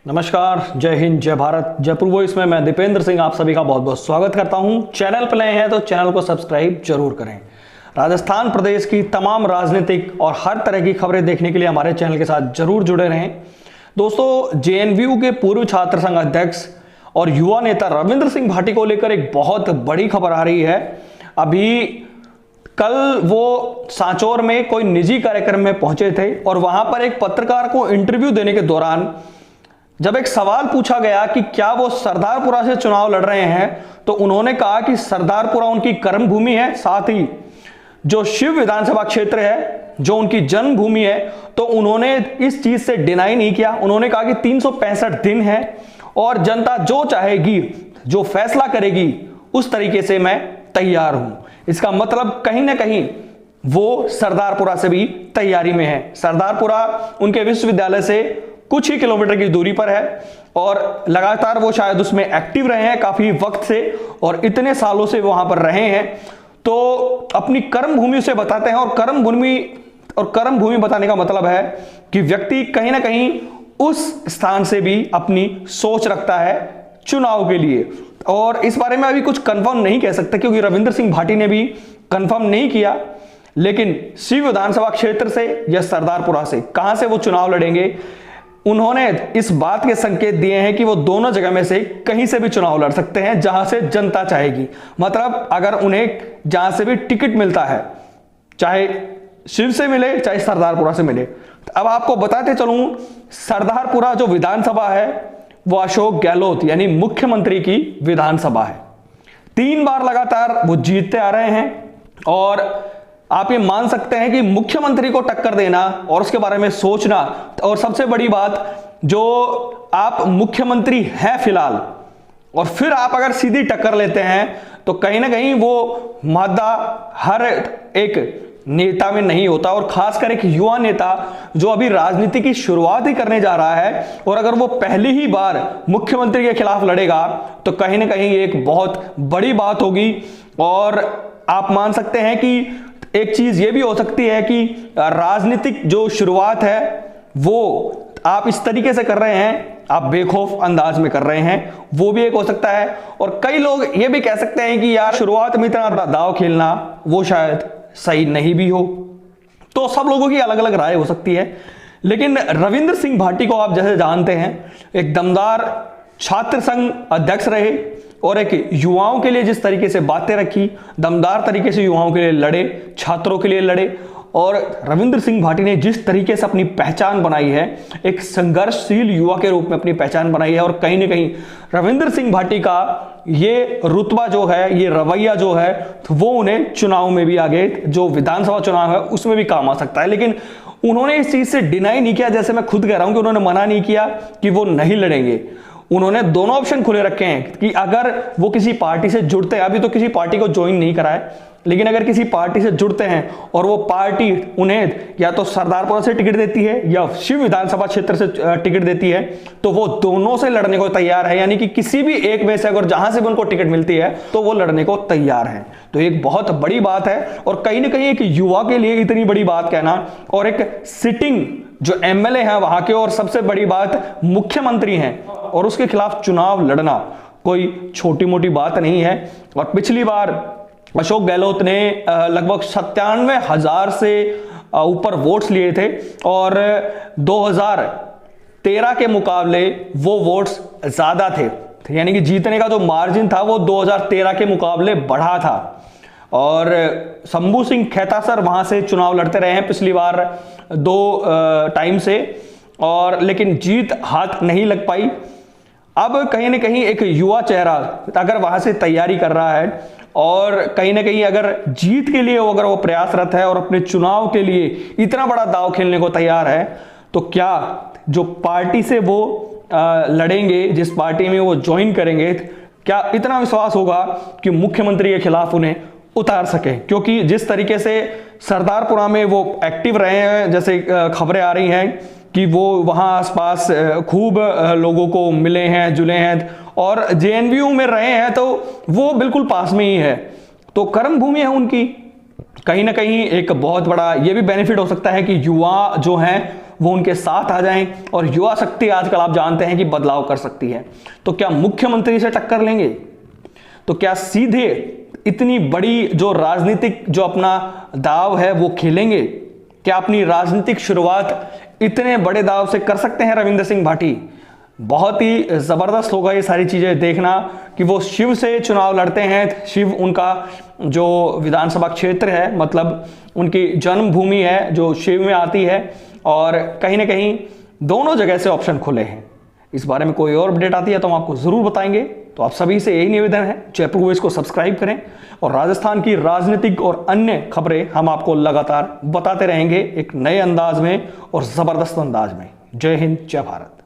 नमस्कार, जय हिंद, जय भारत, जयपुर वॉइस में मैं दीपेंद्र सिंह आप सभी का बहुत बहुत स्वागत करता हूं। चैनल पर नए हैं तो चैनल को सब्सक्राइब जरूर करें। राजस्थान प्रदेश की तमाम राजनीतिक और हर तरह की खबरें देखने के लिए हमारे चैनल के साथ जरूर जुड़े रहें। दोस्तों, जेएनयू के पूर्व छात्र संघ अध्यक्ष और युवा नेता रविंद्र सिंह भाटी को लेकर एक बहुत बड़ी खबर आ रही है। अभी कल वो सांचौर में कोई निजी कार्यक्रम में पहुंचे थे और वहां पर एक पत्रकार को इंटरव्यू देने के दौरान जब एक सवाल पूछा गया कि क्या वो सरदारपुरा से चुनाव लड़ रहे हैं, तो उन्होंने कहा कि सरदारपुरा उनकी कर्मभूमि है, साथ ही जो शिव विधानसभा क्षेत्र है जो उनकी जन्मभूमि है। तो उन्होंने इस चीज से डिनाई नहीं किया। उन्होंने कहा कि 365 दिन है और जनता जो चाहेगी, जो फैसला करेगी, उस तरीके से मैं तैयार हूं। इसका मतलब कहीं ना कहीं वो सरदारपुरा से भी तैयारी में है। सरदारपुरा उनके विश्वविद्यालय से कुछ ही किलोमीटर की दूरी पर है और लगातार वो शायद उसमें एक्टिव रहे हैं काफी वक्त से, और इतने सालों से वहां पर रहे हैं। तो अपनी कर्म भूमि से बताते हैं, और कर्म भूमि बताने का मतलब है कि व्यक्ति कहीं ना कहीं उस स्थान से भी अपनी सोच रखता है चुनाव के लिए। और इस बारे में अभी कुछ कंफर्म नहीं कह सकते क्योंकि रविंद्र सिंह भाटी ने भी कंफर्म नहीं किया, लेकिन शिव विधानसभा क्षेत्र से या सरदारपुरा से कहां से वो चुनाव लड़ेंगे, उन्होंने इस बात के संकेत दिए हैं कि वो दोनों जगह में से कहीं से भी चुनाव लड़ सकते हैं जहां से जनता चाहेगी। मतलब अगर उन्हें जहां से भी टिकट मिलता है, चाहे शिव से मिले चाहे सरदारपुरा से मिले। अब आपको बताते चलूं, सरदारपुरा जो विधानसभा है वो अशोक गहलोत यानी मुख्यमंत्री की विधानसभा है। 3 बार लगातार वो जीतते आ रहे हैं और आप ये मान सकते हैं कि मुख्यमंत्री को टक्कर देना और उसके बारे में सोचना, और सबसे बड़ी बात, जो आप मुख्यमंत्री हैं फिलहाल और फिर आप अगर सीधी टक्कर लेते हैं तो कहीं ना कहीं वो मादा हर एक नेता में नहीं होता, और खासकर एक युवा नेता जो अभी राजनीति की शुरुआत ही करने जा रहा है, और अगर वो पहली ही बार मुख्यमंत्री के खिलाफ लड़ेगा तो कहीं ना कहीं एक बहुत बड़ी बात होगी। और आप मान सकते हैं कि एक चीज ये भी हो सकती है कि राजनीतिक जो शुरुआत है वो आप इस तरीके से कर रहे हैं, आप बेखौफ अंदाज में कर रहे हैं, वो भी एक हो सकता है। और कई लोग ये भी कह सकते हैं कि यार शुरुआत में इतना दाव खेलना वो शायद सही नहीं भी हो। तो सब लोगों की अलग अलग राय हो सकती है, लेकिन रविंद्र सिंह भाटी को आप जैसे जानते हैं, एक दमदार छात्र संघ अध्यक्ष रहे और एक युवाओं के लिए जिस तरीके से बातें रखी, दमदार तरीके से युवाओं के लिए लड़े, छात्रों के लिए लड़े। और रविंद्र सिंह भाटी ने जिस तरीके से अपनी पहचान बनाई है, एक संघर्षशील युवा के रूप में अपनी पहचान बनाई है, और कहीं ना कहीं रविंद्र सिंह भाटी का ये रुतबा जो है, ये रवैया जो है, तो वो उन्हें चुनाव में भी आगे जो विधानसभा चुनाव है उसमें भी काम आ सकता है। लेकिन उन्होंने इस चीज से डिनाई नहीं किया, जैसे मैं खुद कह रहा हूं कि उन्होंने मना नहीं किया कि वो नहीं लड़ेंगे। उन्होंने दोनों ऑप्शन खुले रखे हैं कि अगर वो किसी पार्टी से जुड़ते हैं, अभी तो किसी पार्टी को ज्वाइन नहीं करा है, लेकिन अगर किसी पार्टी से जुड़ते हैं और वो पार्टी उन्हें या तो सरदारपुरा से टिकट देती है या शिव विधानसभा क्षेत्र से टिकट देती है, तो वो दोनों से लड़ने को तैयार है। यानी कि किसी भी एक में से अगर जहां से भी उनको टिकट मिलती है तो वो लड़ने को तैयार है। तो एक बहुत बड़ी बात है, और कहीं ना कहीं एक युवा के लिए इतनी बड़ी बात कहना, और एक सिटिंग जो एमएलए हैं वहां के, और सबसे बड़ी बात मुख्यमंत्री हैं, और उसके खिलाफ चुनाव लड़ना कोई छोटी मोटी बात नहीं है। और पिछली बार अशोक गहलोत ने लगभग 97,000 से ऊपर वोट्स लिए थे, और 2013 के मुकाबले वो वोट्स ज्यादा थे, यानी कि जीतने का जो मार्जिन था वो 2013 के मुकाबले बढ़ा था। और शंभू सिंह खेता सर वहां से चुनाव लड़ते रहे हैं पिछली बार 2 टाइम से, और लेकिन जीत हाथ नहीं लग पाई। अब कहीं ना कहीं एक युवा चेहरा अगर वहां से तैयारी कर रहा है और कहीं ना कहीं अगर जीत के लिए अगर वो प्रयासरत है और अपने चुनाव के लिए इतना बड़ा दांव खेलने को तैयार है, तो क्या जो पार्टी से वो लड़ेंगे, जिस पार्टी में वो ज्वाइन करेंगे, क्या इतना विश्वास होगा कि मुख्यमंत्री के खिलाफ उन्हें उतार सके? क्योंकि जिस तरीके से सरदारपुरा में वो एक्टिव रहे हैं, जैसे खबरें आ रही हैं कि वो वहां आसपास खूब लोगों को मिले हैं, जुले हैं, और जेएनयू में रहे हैं, तो वो बिल्कुल पास में ही है, तो कर्म भूमि है उनकी। कहीं ना कहीं एक बहुत बड़ा ये भी बेनिफिट हो सकता है कि युवा जो हैं वो उनके साथ आ जाएं और युवा शक्ति आजकल आप जानते हैं कि बदलाव कर सकती है। तो क्या मुख्यमंत्री से टक्कर लेंगे? तो क्या सीधे इतनी बड़ी जो राजनीतिक जो अपना दाव है वो खेलेंगे? क्या अपनी राजनीतिक शुरुआत इतने बड़े दाव से कर सकते हैं रविंद्र सिंह भाटी? बहुत ही जबरदस्त होगा ये सारी चीजें देखना कि वो शिव से चुनाव लड़ते हैं। शिव उनका जो विधानसभा क्षेत्र है, मतलब उनकी जन्मभूमि है जो शिव में आती है, और कहीं ना कहीं दोनों जगह से ऑप्शन खुले हैं। इस बारे में कोई और अपडेट आती है तो हम आपको जरूर बताएंगे। तो आप सभी से यही निवेदन है, जयपुर वॉइस को सब्सक्राइब करें और राजस्थान की राजनीतिक और अन्य खबरें हम आपको लगातार बताते रहेंगे एक नए अंदाज में और जबरदस्त अंदाज में। जय हिंद, जय भारत।